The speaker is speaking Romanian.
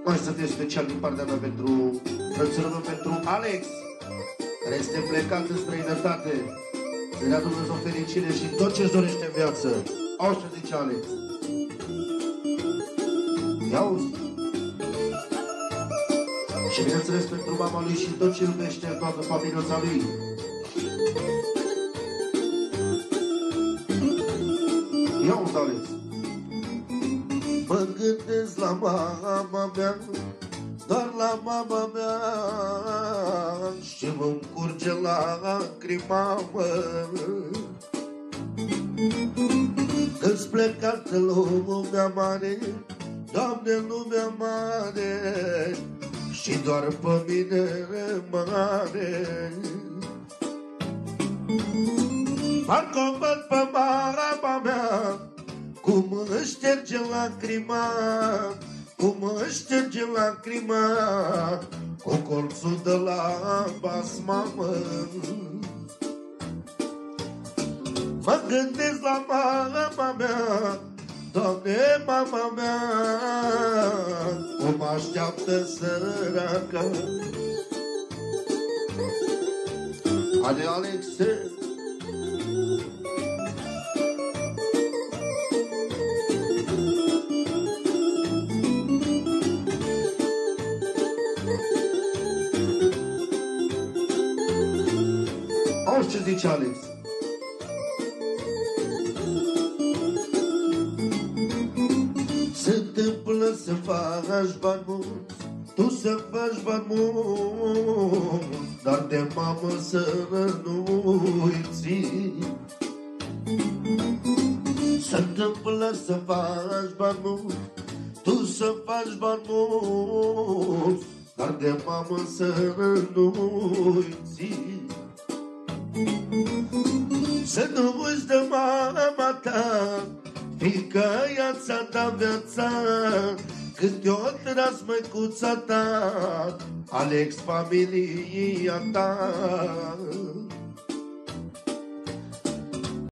Mai să fie special din partea mea pentru frățărul meu, pentru Alex, care este plecat în străinătate. Să dea Dumnezeu fericire și tot ce-și dorește în viață. Așa zice Alex. Ia-uzi. Și bineînțeles pentru mama lui și tot ce iubește toată familia lui. Ia-uzi, Alex. Mă gândesc la mama mea, doar la mama mea, și mă-mi curge lacrima, mă. Că-ți plecat în lumea mare, Doamne, în lumea mare, și doar pe mine mare. Parcă văd pe mama mea cum își șterge lacrima, cum își șterge lacrima cu colțul de la basma, mă. Mă gândesc la mama mea, Doamne, mama mea, cum așteaptă săraca. Haide, Alexe! Auzi ce zice Alex? Se întâmplă să faci bani mulți, tu să faci bani mulți, dar de mamă să nu-i ții. Se întâmplă să faci bani mulți, tu să faci bani mulți, dar de mamă să nu-i ții. Să nu uiți de mama ta, fiindcă ea ți-a dat viața, cât i-o tras măicuța ta, Alex, familia ta.